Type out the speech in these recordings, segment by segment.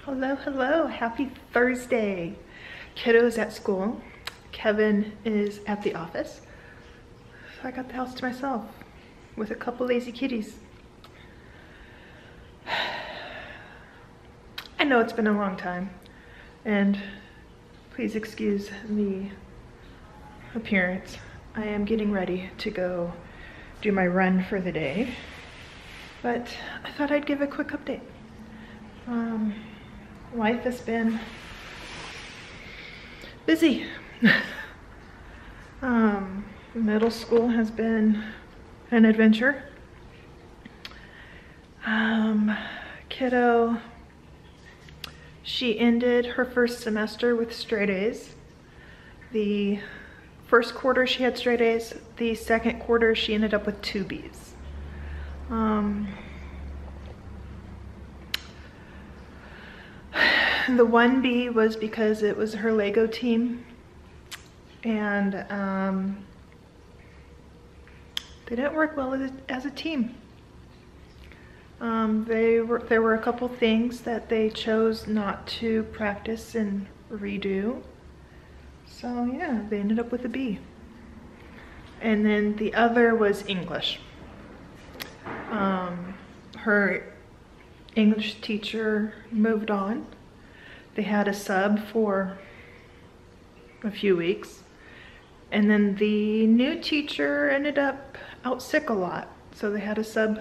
Hello, hello, happy Thursday. Kiddo's at school. Kevin is at the office. So I got the house to myself with a couple lazy kitties. I know it's been a long time, and please excuse the appearance. I am getting ready to go do my run for the day, but I thought I'd give a quick update. Life has been busy. Middle school has been an adventure. Kiddo, she ended her first semester with straight A's. The first quarter she had straight A's. The second quarter she ended up with 2 B's. The 1 B was because it was her Lego team, and they didn't work well as a team. There were a couple things that they chose not to practice and redo. So yeah, they ended up with a B. And then the other was English. Her English teacher moved on. They had a sub for a few weeks, and then the new teacher ended up out sick a lot, so they had a sub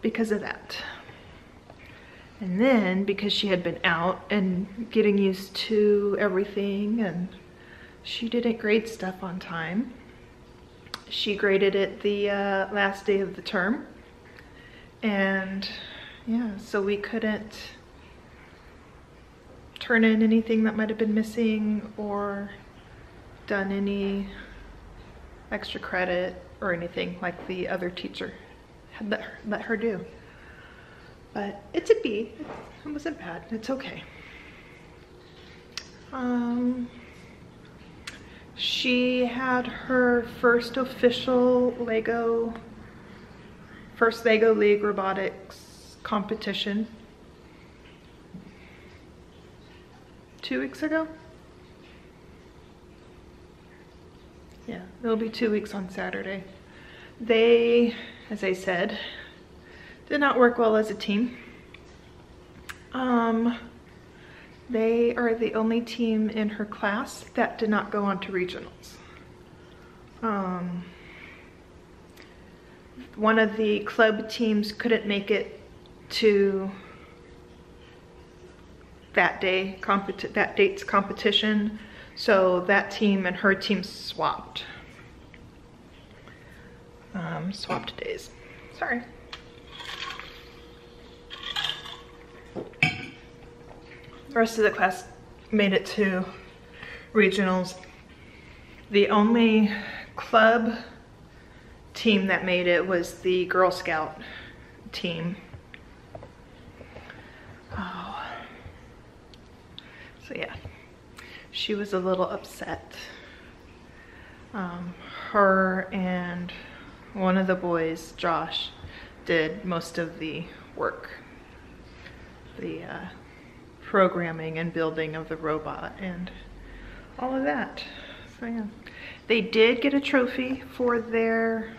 because of that. And then because she had been out and getting used to everything, and she didn't grade stuff on time, she graded it the last day of the term, and yeah, so we couldn't turn in anything that might have been missing or done any extra credit or anything like the other teacher had let her do. But it's a B. It wasn't bad. It's okay. She had her first official Lego League robotics competition 2 weeks ago. Yeah, it'll be 2 weeks on Saturday. They, as I said, did not work well as a team. They are the only team in her class that did not go on to regionals. One of the club teams couldn't make it to that date's competition, so that team and her team swapped days. Sorry. The rest of the class made it to regionals. The only club team that made it was the Girl Scout team. So yeah, she was a little upset. Her and one of the boys, Josh, did most of the work. The programming and building of the robot and all of that. So yeah, they did get a trophy for their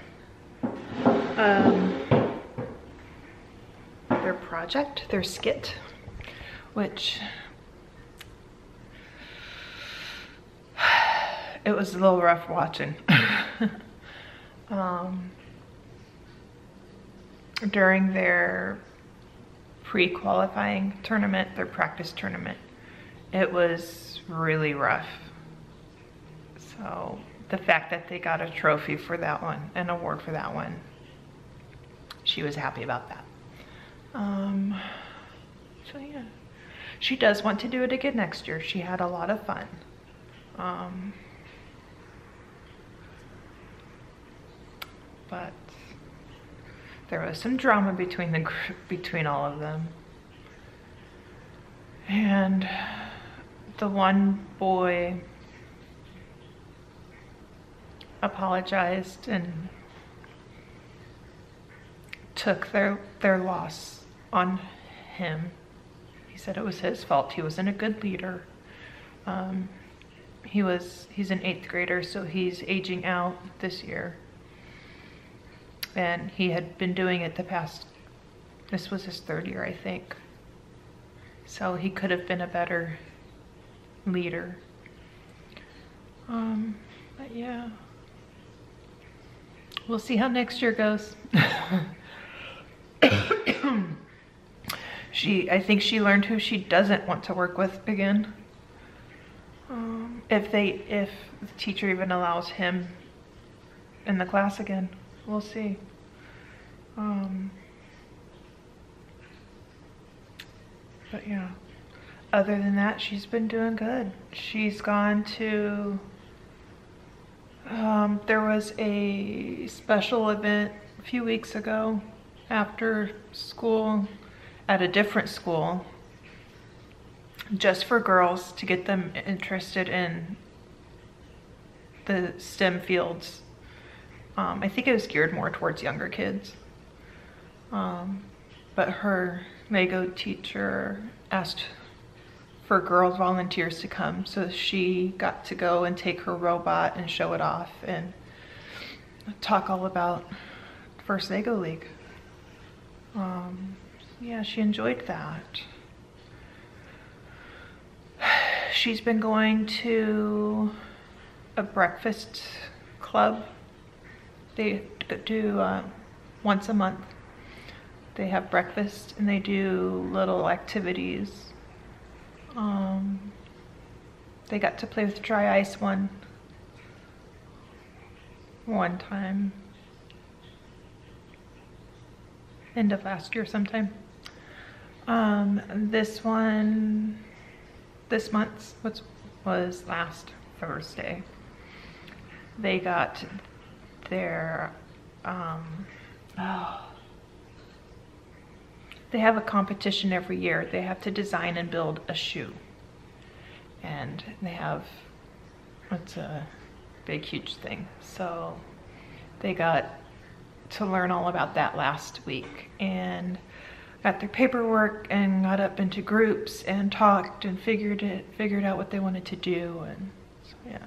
project, their skit, which it was a little rough watching. During their pre-qualifying tournament, their practice tournament, it was really rough. So the fact that they got a trophy for that one, an award for that one, she was happy about that. So yeah, she does want to do it again next year. She had a lot of fun. But there was some drama between all of them. And the one boy apologized and took their loss on him. He said it was his fault. He wasn't a good leader. He's an 8th grader, so he's aging out this year. And he had been doing it this was his 3rd year, I think. So he could have been a better leader. But yeah. We'll see how next year goes. I think she learned who she doesn't want to work with again. If the teacher even allows him in the class again, we'll see. But yeah, other than that, she's been doing good. She's gone to, there was a special event a few weeks ago after school at a different school, just for girls, to get them interested in the STEM fields. I think it was geared more towards younger kids. But her Lego teacher asked for girls volunteers to come, so she got to go and take her robot and show it off and talk all about First Lego League. Yeah, she enjoyed that. She's been going to a breakfast club. They do once a month. They have breakfast and they do little activities. They got to play with dry ice one time. End of last year sometime. This month's was last Thursday. They got their, they have a competition every year. They have to design and build a shoe. And it's a big, huge thing. So they got to learn all about that last week and got their paperwork and got up into groups and talked and figured out what they wanted to do. And so yeah,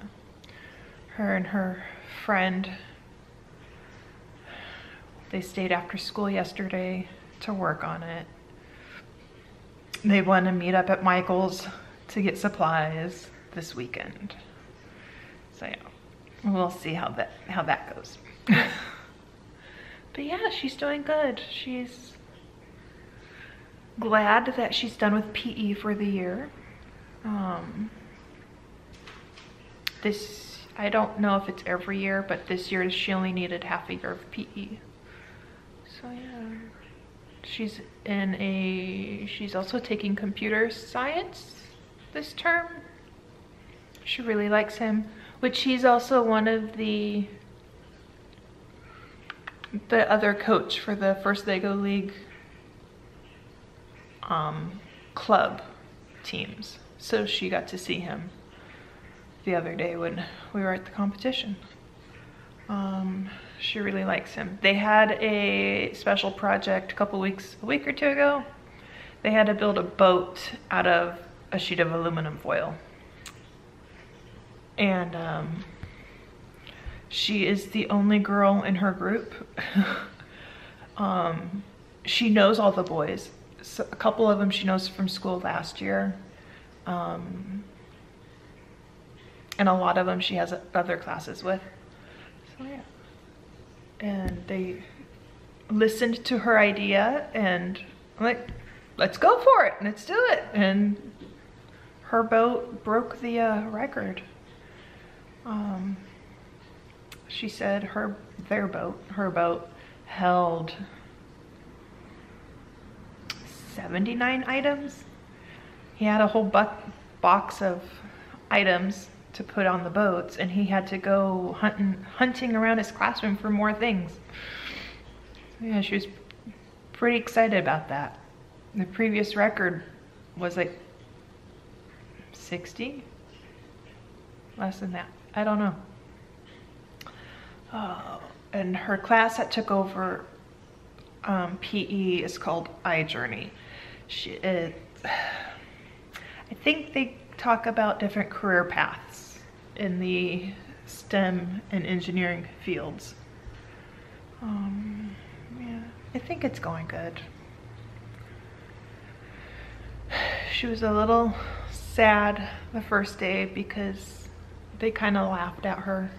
her and her friend, they stayed after school yesterday to work on it. They want to meet up at Michael's to get supplies this weekend. So yeah, we'll see how that goes. But yeah, she's doing good. She's glad that she's done with PE for the year. I don't know if it's every year, but this year she only needed half a year of PE. So yeah, she's also taking computer science this term. She really likes him, which he's also one of the other coach for the First Lego League club teams. So she got to see him the other day when we were at the competition. She really likes him. They had a special project a week or two ago. They had to build a boat out of a sheet of aluminum foil. And she is the only girl in her group. She knows all the boys. So a couple of them she knows from school last year. And a lot of them she has other classes with. So yeah. And they listened to her idea and I'm like, let's go for it, let's do it. And her boat broke the record. She said her boat held 79 items. He had a whole box of items to put on the boats, and he had to go hunting around his classroom for more things. So yeah, she was pretty excited about that. The previous record was like 60? Less than that. I don't know. And her class that took over PE is called iJourney. I think they talk about different career paths in the STEM and engineering fields. Yeah, I think it's going good. She was a little sad the first day because they kind of laughed at her.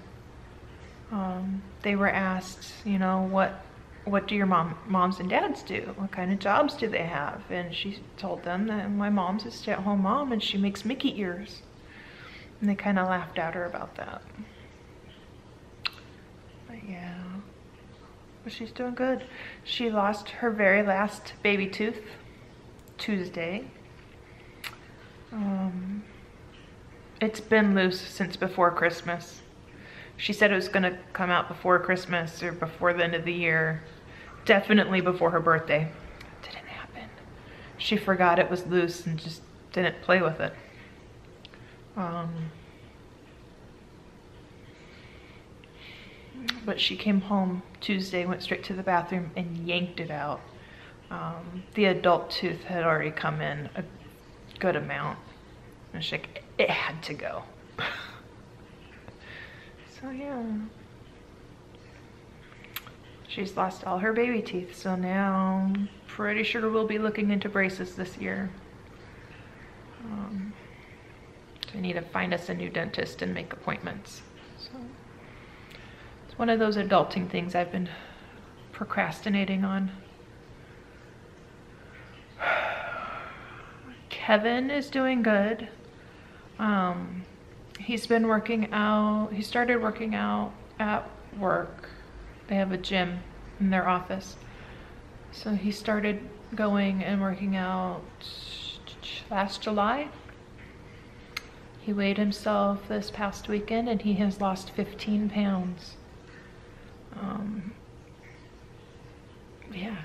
They were asked, you know, what do your moms and dads do? What kind of jobs do they have? And she told them that my mom's a stay-at-home mom and she makes Mickey ears. And they kind of laughed at her about that. But yeah, but she's doing good. She lost her very last baby tooth Tuesday. It's been loose since before Christmas. She said it was gonna come out before Christmas or before the end of the year. Definitely before her birthday. It didn't happen. She forgot it was loose and just didn't play with it. But she came home Tuesday, went straight to the bathroom and yanked it out. The adult tooth had already come in a good amount. And she's like, it had to go. So yeah. She's lost all her baby teeth, so now I'm pretty sure we'll be looking into braces this year. So I need to find us a new dentist and make appointments. So it's one of those adulting things I've been procrastinating on. Kevin is doing good. He's been working out. He started working out at work. They have a gym in their office. So he started going and working out last July. He weighed himself this past weekend and he has lost 15 pounds. Yeah.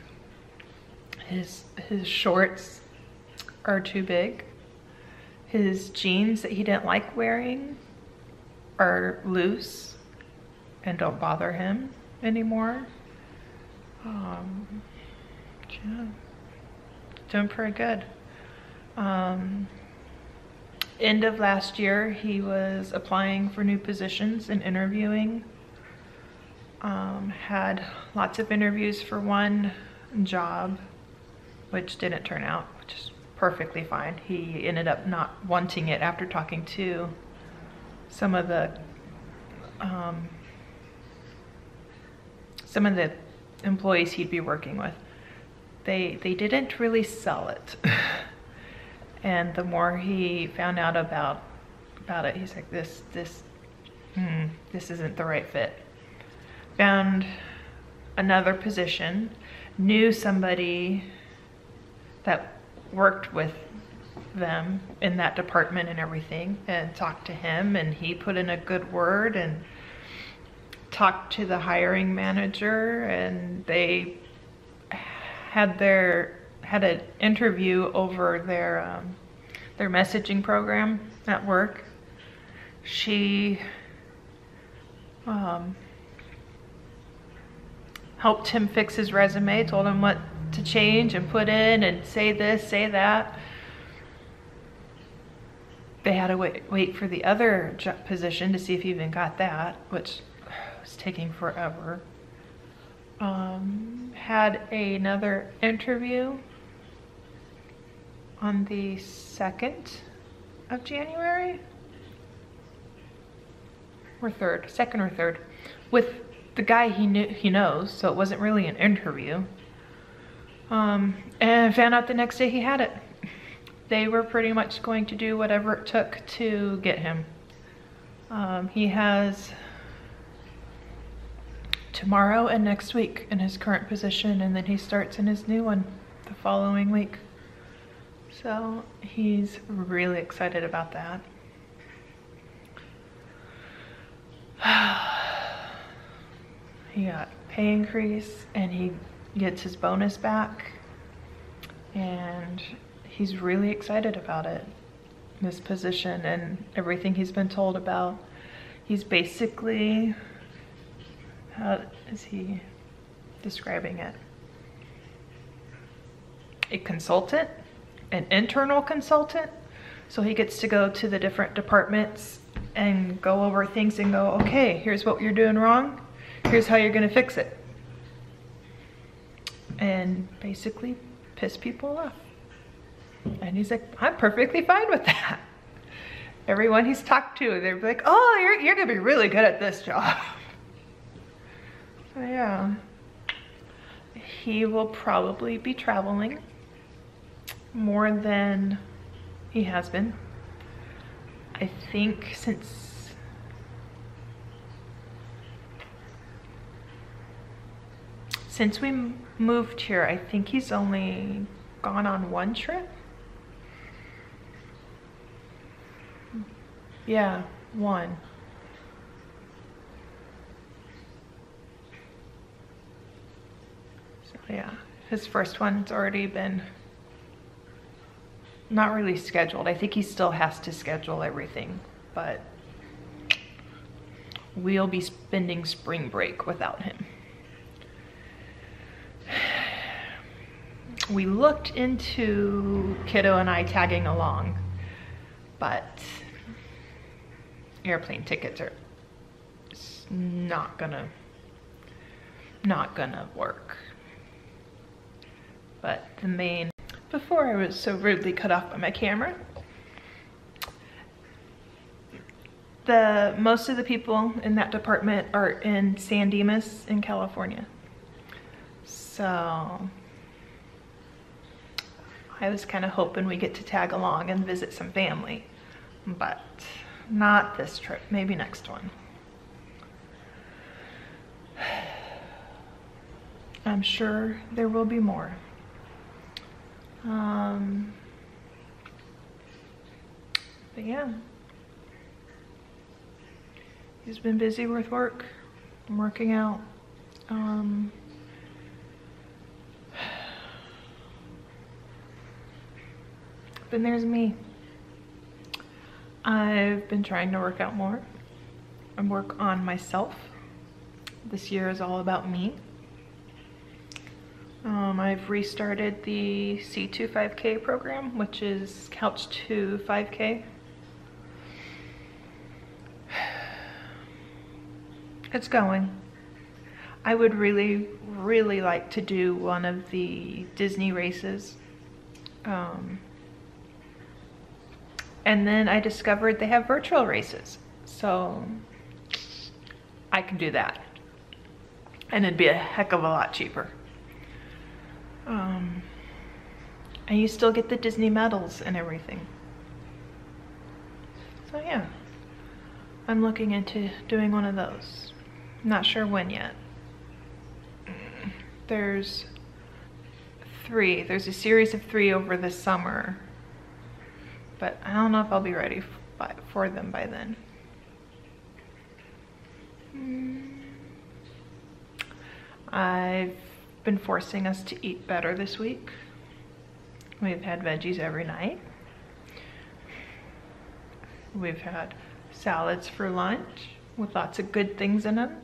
His shorts are too big. His jeans that he didn't like wearing are loose and don't bother him anymore. Yeah, doing pretty good. End of last year, he was applying for new positions and interviewing. Had lots of interviews for one job, which didn't turn out, which is perfectly fine. He ended up not wanting it after talking to some of the employees he'd be working with. They didn't really sell it. And the more he found out about it, he's like, this isn't the right fit. Found another position, knew somebody that worked with them in that department and everything, and talked to him, and he put in a good word and talked to the hiring manager, and they had an interview over their messaging program at work. She helped him fix his resume, told him what to change and put in and say this, say that. They had to wait for the other position to see if he even got that, which was taking forever. Had another interview on the 2nd of January, or 3rd, 2nd or 3rd, with the guy he knows, so it wasn't really an interview. And found out the next day he had it. They were pretty much going to do whatever it took to get him. He has tomorrow and next week in his current position, and then he starts in his new one the following week. So he's really excited about that. He got pay increase and he gets his bonus back, and he's really excited about it, this position and everything he's been told about. He's basically, how is he describing it? A consultant, an internal consultant So he gets to go to the different departments and go over things and go, okay, here's what you're doing wrong. Here's how you're gonna fix it. And basically piss people off. And he's like, I'm perfectly fine with that. Everyone he's talked to, they're like, oh, you're gonna be really good at this job. So yeah, he will probably be traveling more than he has been. I think since we moved here, I think he's only gone on one trip. Yeah, one. So yeah, his first one's already been not really scheduled. I think he still has to schedule everything, but we'll be spending spring break without him. We looked into Kiddo and I tagging along, but airplane tickets are not gonna work. But the main, before I was so rudely cut off by my camera, most of the people in that department are in San Dimas in California. So I was kind of hoping we get to tag along and visit some family, but not this trip, maybe next one. I'm sure there will be more. But yeah, he's been busy with work. I'm working out. Then there's me. I've been trying to work out more and work on myself. This year is all about me. I've restarted the C2 5K program, which is Couch to 5K. It's going. I would really, really like to do one of the Disney races. And then I discovered they have virtual races. So I can do that. And it'd be a heck of a lot cheaper. And you still get the Disney medals and everything. So yeah, I'm looking into doing one of those. Not sure when yet. There's 3. There's a series of 3 over the summer. But I don't know if I'll be ready for them by then. I've been forcing us to eat better this week. We've had veggies every night. We've had salads for lunch with lots of good things in them.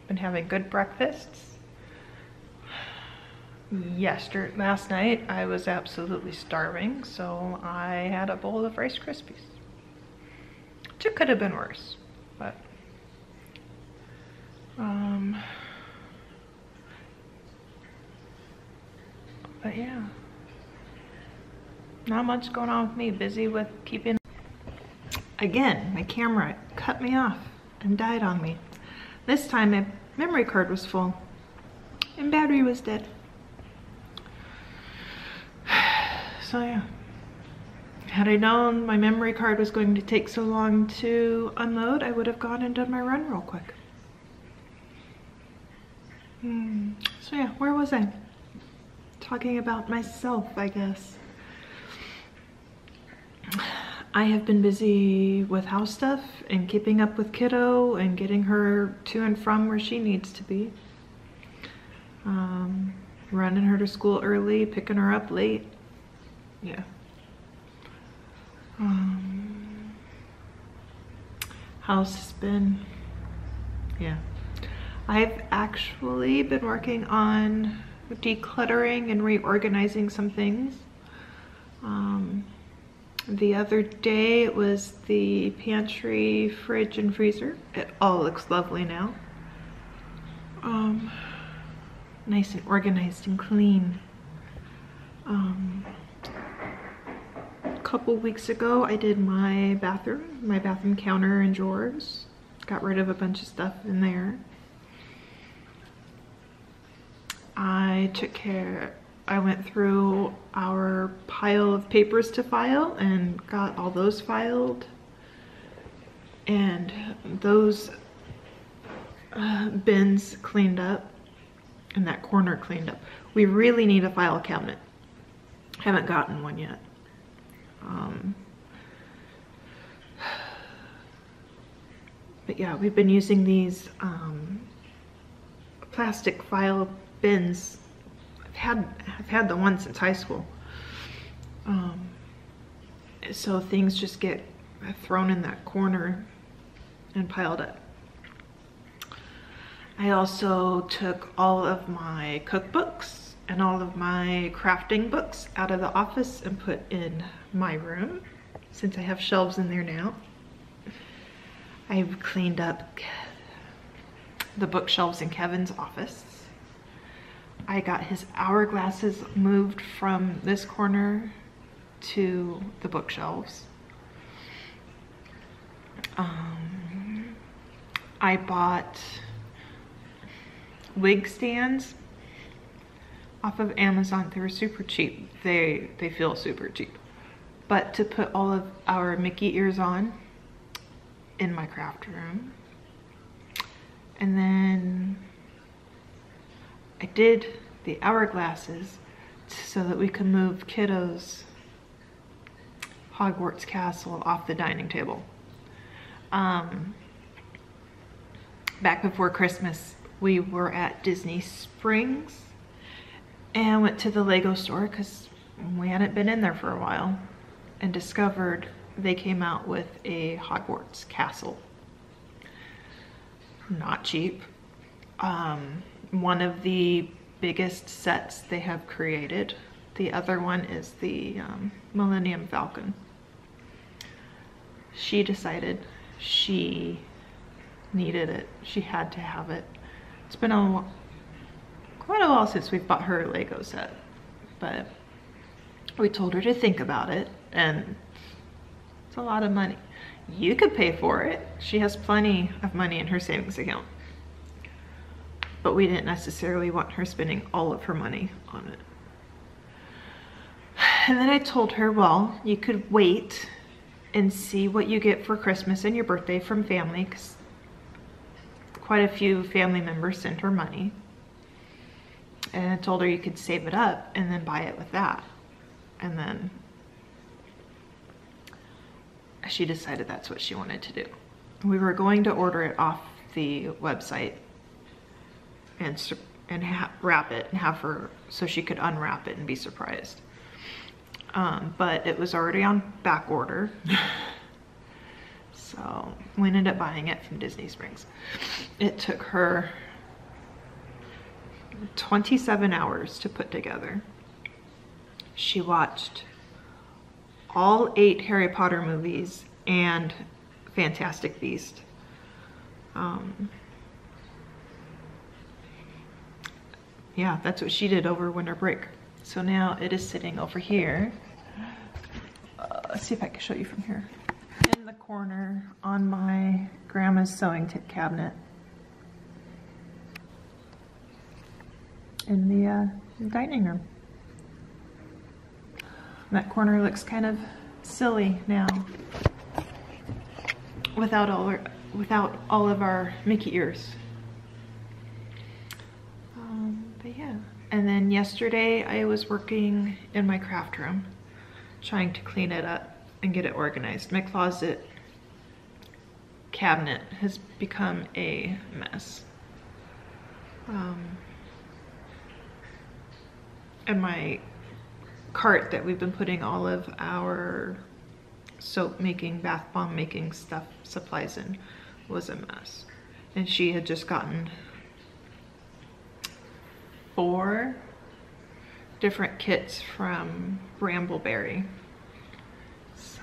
Been having good breakfasts. Last night I was absolutely starving, so I had a bowl of Rice Krispies. It could have been worse, but yeah, not much going on with me. Busy with keeping. Again, my camera cut me off and died on me. This time my memory card was full and battery was dead. So yeah, had I known my memory card was going to take so long to unload, I would have gone and done my run real quick. So yeah, where was I? Talking about myself, I guess. I have been busy with house stuff and keeping up with Kiddo and getting her to and from where she needs to be. Running her to school early, picking her up late. Yeah. House has been, yeah. I've actually been working on decluttering and reorganizing some things. The other day it was the pantry, fridge, and freezer. It all looks lovely now. Nice and organized and clean. A couple weeks ago I did my bathroom counter and drawers. Got rid of a bunch of stuff in there. I went through our pile of papers to file and got all those filed, and those bins cleaned up and that corner cleaned up. We really need a file cabinet. Haven't gotten one yet. But yeah, we've been using these plastic file bins. I've had the one since high school. So things just get thrown in that corner and piled up. I also took all of my cookbooks and all of my crafting books out of the office and put in my room, since I have shelves in there now. I've cleaned up the bookshelves in Kevin's office. I got his hourglasses moved from this corner to the bookshelves. I bought wig stands off of Amazon. They were super cheap. They feel super cheap. But to put all of our Mickey ears on in my craft room. And then I did the hourglasses so that we could move Kiddo's Hogwarts Castle off the dining table. Back before Christmas, we were at Disney Springs and went to the Lego store because we hadn't been in there for a while, and discovered they came out with a Hogwarts Castle. Not cheap. One of the biggest sets they have created. The other one is the Millennium Falcon. She decided she needed it. She had to have it. It's been quite a while since we've bought her a Lego set, but we told her to think about it, and it's a lot of money. You could pay for it. She has plenty of money in her savings account, but we didn't necessarily want her spending all of her money on it. And then I told her, well, you could wait and see what you get for Christmas and your birthday from family, because quite a few family members sent her money. And I told her you could save it up and then buy it with that. And then she decided that's what she wanted to do. We were going to order it off the website and wrap it and have her, so she could unwrap it and be surprised. But it was already on back order. So we ended up buying it from Disney Springs. It took her 27 hours to put together. She watched all 8 Harry Potter movies and Fantastic Beasts. Yeah, that's what she did over winter break. So now it is sitting over here. Let's see if I can show you from here. In the corner on my grandma's sewing tip cabinet. In the dining room. That corner looks kind of silly now without all of our Mickey ears. But yeah. And then yesterday I was working in my craft room, trying to clean it up and get it organized. My closet cabinet has become a mess. And my cart that we've been putting all of our soap making, bath bomb making supplies in was a mess. And she had just gotten 4 different kits from Brambleberry. So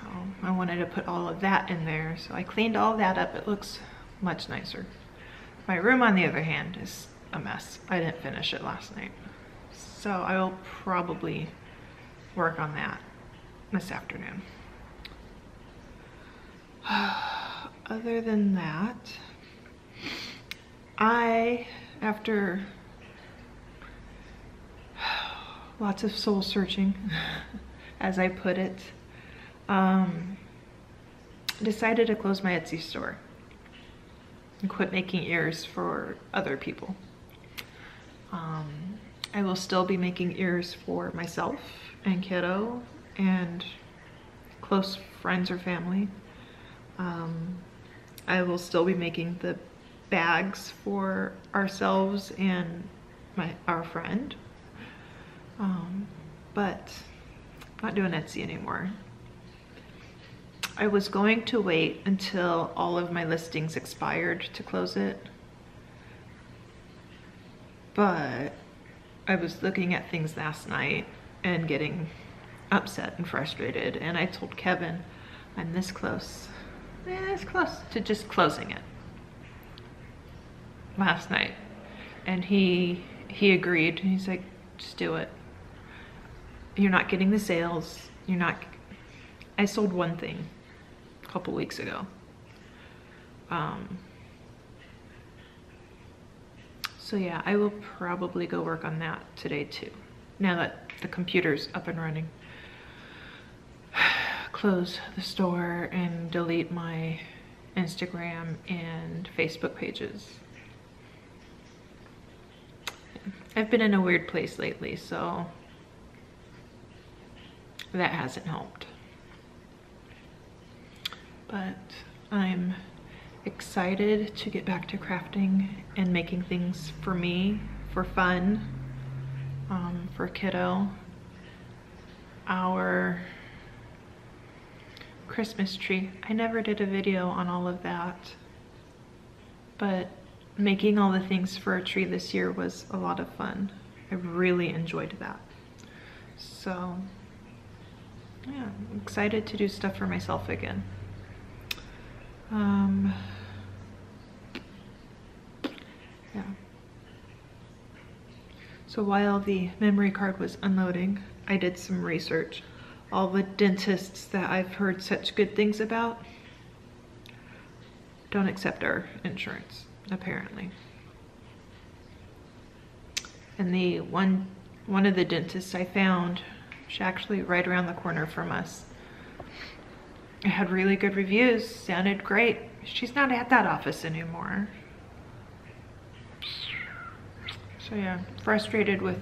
wanted to put all of that in there. So I cleaned all that up. It looks much nicer. My room, on the other hand, is a mess. I didn't finish it last night. So I will probably work on that this afternoon. Other than that, after lots of soul searching, as I put it, decided to close my Etsy store and quit making ears for other people. I will still be making ears for myself and kiddo and close friends or family. I will still be making the bags for ourselves and our friend, but not doing Etsy anymore. I was going to wait until all of my listings expired to close it, but I was looking at things last night and getting upset and frustrated, and I told Kevin I'm this close to just closing it last night, and he agreed. He's like, just do it. You're not getting the sales. I sold one thing a couple weeks ago. So yeah, I will probably go work on that today too, now that the computer's up and running. Close the store and delete my Instagram and Facebook pages. I've been in a weird place lately, so that hasn't helped. But I'm excited to get back to crafting and making things for me, for fun, for kiddo. Our Christmas tree, I never did a video on all of that, but making all the things for a tree this year was a lot of fun. I really enjoyed that. So yeah, I'm excited to do stuff for myself again. Yeah. So while the memory card was unloading, I did some research. All the dentists that I've heard such good things about don't accept our insurance, apparently. And the one of the dentists I found, she's actually right around the corner from us. It had really good reviews, sounded great. She's not at that office anymore. So yeah, frustrated with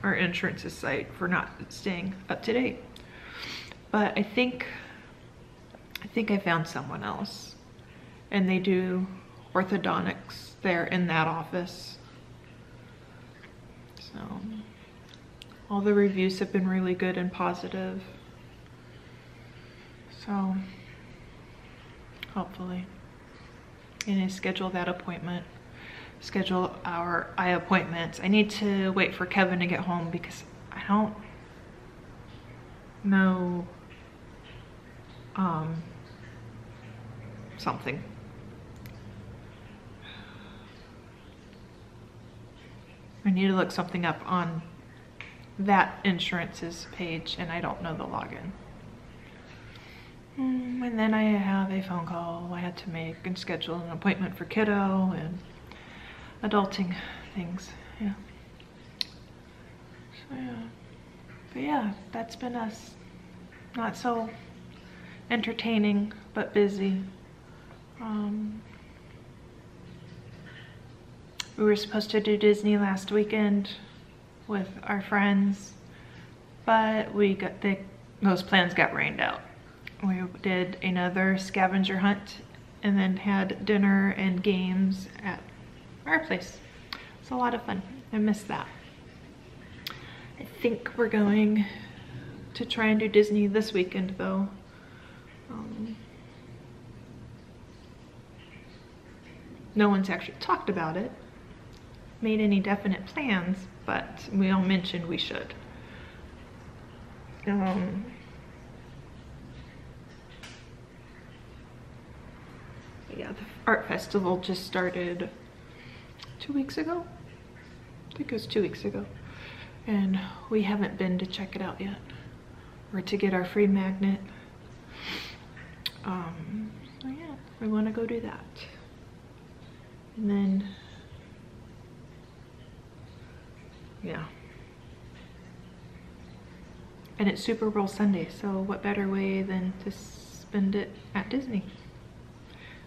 our insurance's site for not staying up to date. But I think I found someone else, and they do orthodontics there in that office. So all the reviews have been really good and positive. So hopefully, and I schedule that appointment. Schedule our eye appointments. I need to wait for Kevin to get home because I don't know something. I need to look something up on that insurance's page, and I don't know the login. And then I have a phone call I had to make and schedule an appointment for kiddo and adulting things. Yeah. So yeah. But yeah, that's been us. Not so entertaining, but busy. We were supposed to do Disney last weekend with our friends, but those plans got rained out. We did another scavenger hunt and then had dinner and games at our place. It's a lot of fun. I miss that. I think we're going to try and do Disney this weekend though. No one's actually talked about it, made any definite plans, but we all mentioned we should. the art festival just started 2 weeks ago. I think it was 2 weeks ago. And we haven't been to check it out yet, or to get our free magnet. So yeah, we want to go do that. And then, yeah. And it's Super Bowl Sunday, so what better way than to spend it at Disney?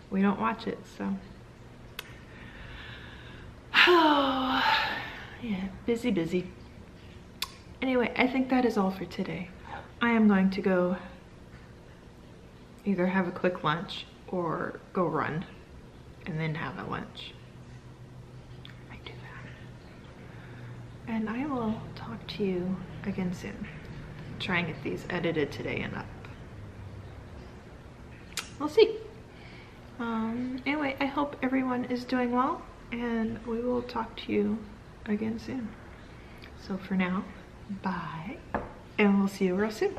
We don't watch it, so. Oh, yeah, busy. Anyway, I think that is all for today. I am going to go either have a quick lunch or go run and then have a lunch. I do that. And I will talk to you again soon. Try and get these edited today and up. We'll see. Anyway, I hope everyone is doing well, and we will talk to you again soon. So for now, bye, and we'll see you real soon.